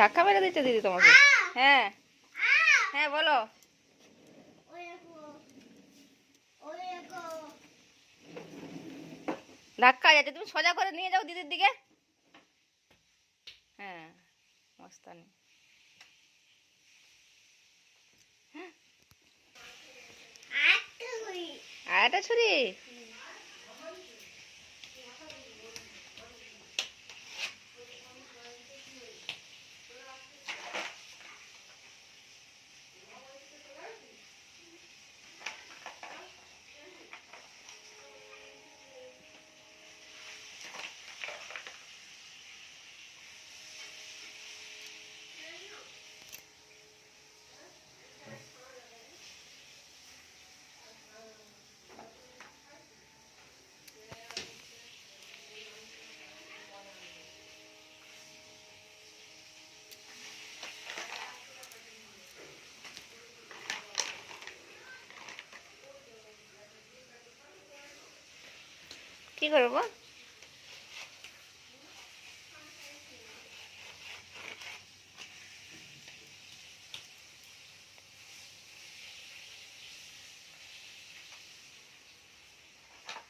ধাক্কা মেরে দিচ্ছে দিদি তোমাকে? হ্যাঁ হ্যাঁ বলো। ধাক্কা যাচ্ছে, তুমি সোজা করে নিয়ে যাও দিদির দিকে। হ্যাঁ মস্তানি। আর একটা ছুরি। কি করবো?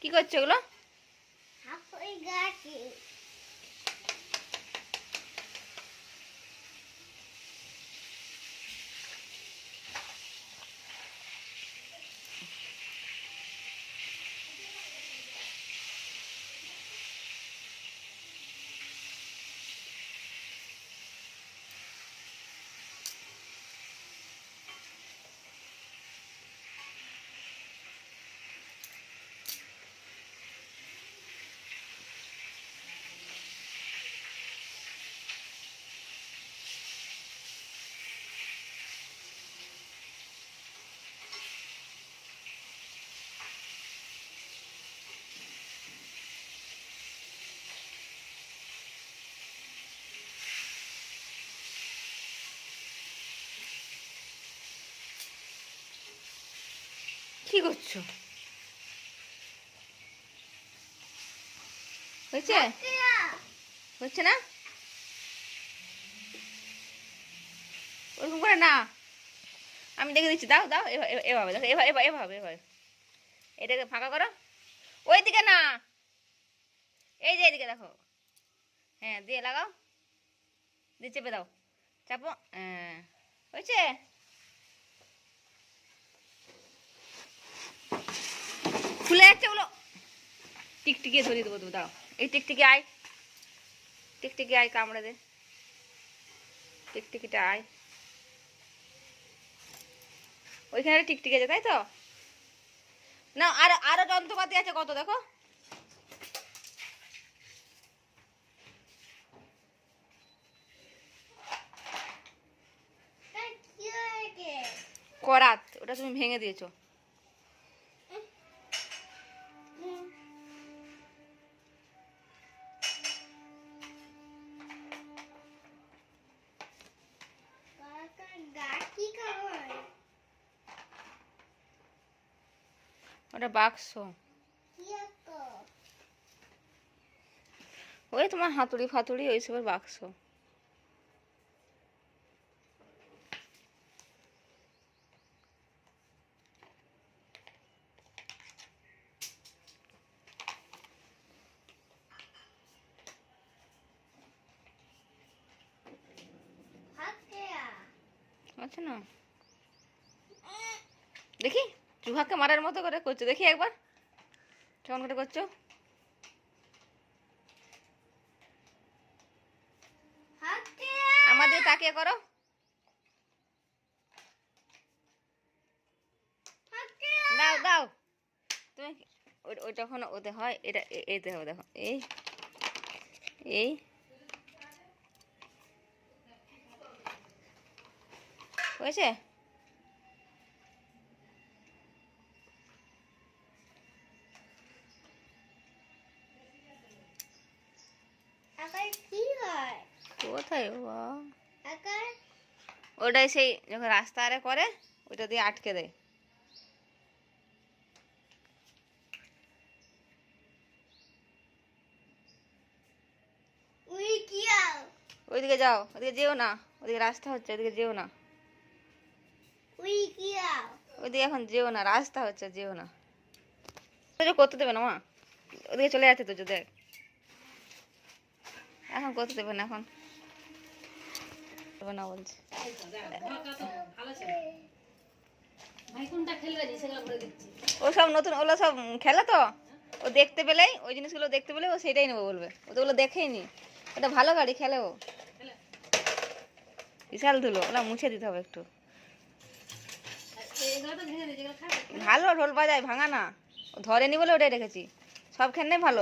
কি করছো ওগুলো? কি করছো? হয়েছে? হচ্ছে না? ওরকম করে না, আমি দেখে দিচ্ছি। দাও দাও, এভাবে দেখো, এভাবে এভাবে এভাবে এভাবে এটাকে ফাঁকা করো। ওই দিকে না, এই যে এদিকে দেখো। হ্যাঁ দিয়ে লাগাও, দিয়ে চেপে দাও, চাপো। হ্যাঁ হয়েছে। খুলে যাচ্ছে ওগুলো। টিকটিকি ধরিয়ে দেবো, তুমি দাও। এই টিকটিকি আয়, টিকটিকি আয়, কামড়ে দে। টিকটিকিটা আয়, ওইখানে টিকটিকি আছে তাই তো? না আরো আরো যন্ত্রপাতি আছে কত, দেখো। করাত, ওটা তুমি ভেঙে দিয়েছো। ওটা বাক্স, ওই তোমার হাতুড়ি ফাতুড়ি ওইসবের বাক্স। আচ্ছা না, দেখি চুহাকে মারার মতো করে করছো, দেখি একবার কেমন করে করছো। আমাদের তাকিয়ে করো। দাও দাও তুমি, ওই যখন ওতে হয় এটা এতে হবে, দেখো এই এই হয়েছে। কোথায় ওটাই সেই যখন রাস্তা আরে করে ওইটা দিয়ে আটকে দেয়। ওইদিকে যাও, ওদিকে যেও না, ওদিকে রাস্তা হচ্ছে, ওদিকে যেও না, ওইদিকে এখন যেও না, রাস্তা হচ্ছে, যেও না। করতে দেবে না মা, ওদিকে চলে যাচ্ছে তো, দেখ এখন করতে দেবে না, এখন দেবে না বলছে। ওসব নতুন, ওগুলো সব খেলা তো, ও দেখতে পেলেই, ওই জিনিসগুলো দেখতে পেলে ও সেটাই নেবো বলবে। ও তো ওগুলো দেখেই নি, ওটা ভালো গাড়ি, খেলে ও। বিশাল ধুলো, ওগুলো মুছে দিতে হবে একটু। ভালো ঢোল বাজায়, ভাঙা না, ধরেনি বলে ওটাই রেখেছি। সব খেলনাই ভালো।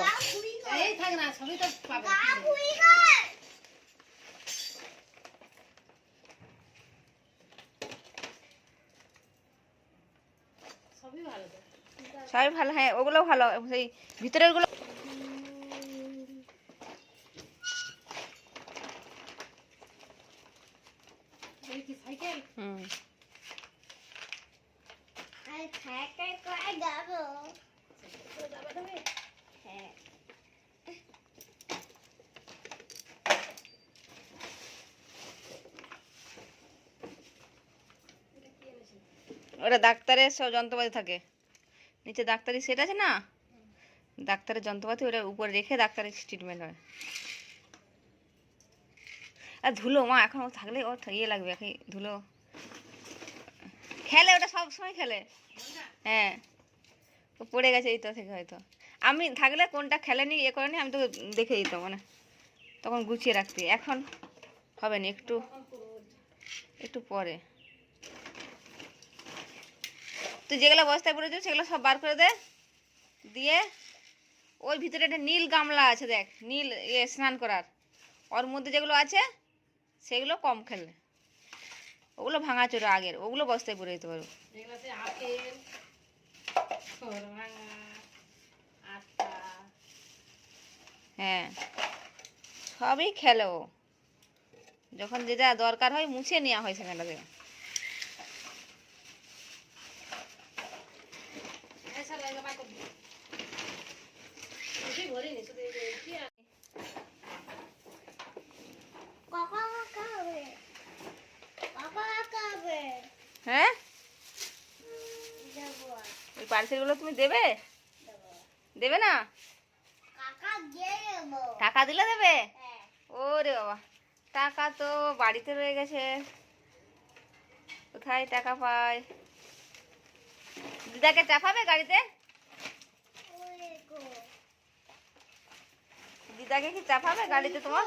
সবই ভালো, হ্যাঁ ওগুলো ভালো, সেই ভিতরের গুলো। হুম, ওটা ডাক্তারের সব যন্ত্রপাতি থাকে নিচে, ডাক্তারি সেট আছে না, ডাক্তারের যন্ত্রপাতি ওটা উপরে রেখে ডাক্তারের ট্রিটমেন্ট হয়। আর ধুলো মা, এখন ও থাকলে ও ইয়ে লাগবে, এখন ধুলো খেলে, ওটা সব সময় খেলে। হ্যাঁ, ও পড়ে গেছে এই তো থেকে হয়তো। আমি থাকলে কোনটা খেলেনি ইয়ে করেনি আমি তোকে দেখে দিতাম, মানে তখন গুছিয়ে রাখতি। এখন হবে না, একটু একটু পরে। তুই যেগুলো বস্তায় পড়েছিস সেগুলো সব বার করে দে, দিয়ে ওই ভিতরে একটা নীল গামলা আছে দেখ, নীল ইয়ে স্নান করার, ওর মধ্যে যেগুলো আছে সেগুলো কম খেলে, ওগুলো ভাঙা চোরা আগের, ওগুলো বস্তায় পরে দিতে পারবো। হ্যাঁ সবই খেলো, যখন যেটা দরকার হয় মুছে নেওয়া হয় সেখানটা থেকে। হ্যাঁ, ওই পার্সেলগুলো তুমি দেবে, দেবে না? টাকা দিলে দেবে? ওরে বাবা, টাকা তো বাড়িতে রয়ে গেছে, কোথায় টাকা পায়? দিদাকে চাপাবে গাড়িতে? দিদাকে কি চাপাবে গাড়িতে তোমার?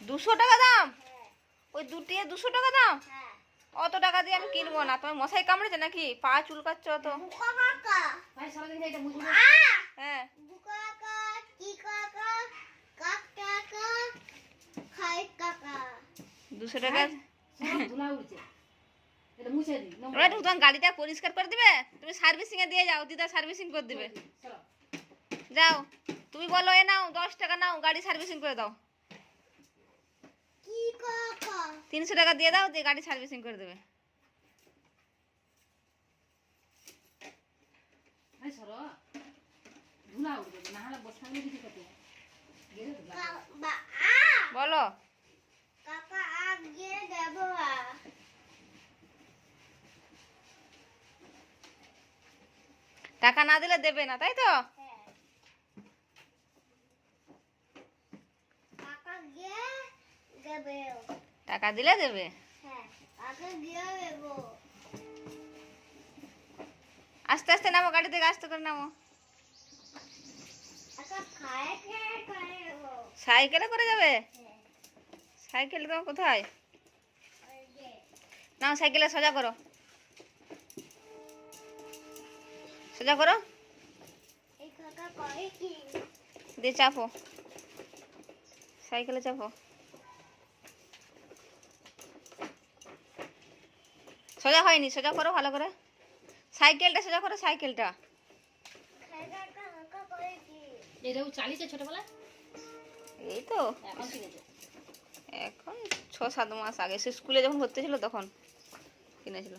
200 টাকা দাম? ওই দুটি 200 টাকা দাম? অত টাকা দিয়ে আমি কিনবো না। তোমার মশাই কামড়েছে নাকি? পা চুলকাচ্ছ অত? হ্যাঁ, 200 টাকা। তোমার গাড়িটা পরিষ্কার করে দিবে, তুমি সার্ভিসিং এ দিয়ে যাও, দিদা সার্ভিসিং করে দিবে। যাও, তুমি বলো এ নাও 10 টাকা নাও, গাড়ি সার্ভিসিং করে দাও। 300 টাকা দিয়ে দাও, দিয়ে গাড়ি সার্ভিসিং করে দেবে। বলো, টাকা না দিলে দেবে না, তাই তো? টাকা দিলে দেবে। আস্তে আস্তে নামো, গাড়ি থেকে আস্তে করে নামো। সাইকেলে করে যাবে? সাইকেলে তোমার কোথায়? নাও, সাইকেলে সোজা করো, সোজা করো, দিয়ে চাপো, সাইকেলে চাপো। সোজা হয়নি, সোজা করো ভালো করে, সাইকেলটা সোজা করো, সাইকেলটা। এই তো এখন 6-7 মাস আগে, সে স্কুলে যখন ভর্তি ছিল তখন কিনেছিল।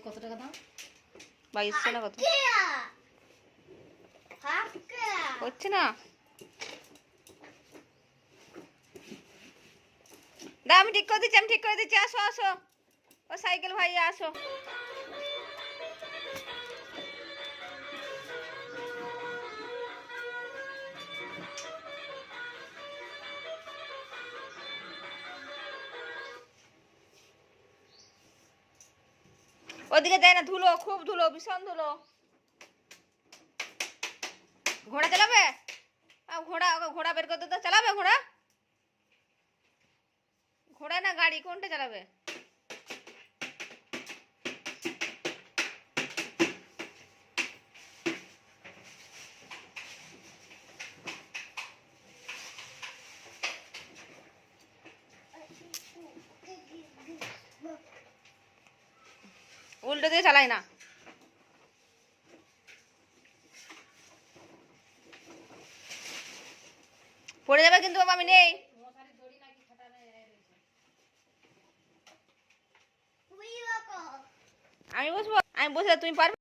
কত টাকা দাম? 2200 না কত হচ্ছে না। দা আমি ঠিক করে দিচ্ছি, আমি ঠিক করে দিচ্ছি, আসো আসো, ও সাইকেল ভাইয়া আসো। ওদিকে যায় না, ধুলো, খুব ধুলো, ভীষণ ধুলো। ঘোড়া চালাবে? ঘোড়া, ঘোড়া বের করতে তো, চালাবে ঘোড়া? ঘোড়া না গাড়ি, কোনটা চালাবে? উল্টো দিয়ে চালাই না। পড়ে যাবে কিন্তু বাবা, আমি নেই। আমি বসবো, আমি বসে, তুমি পারবে?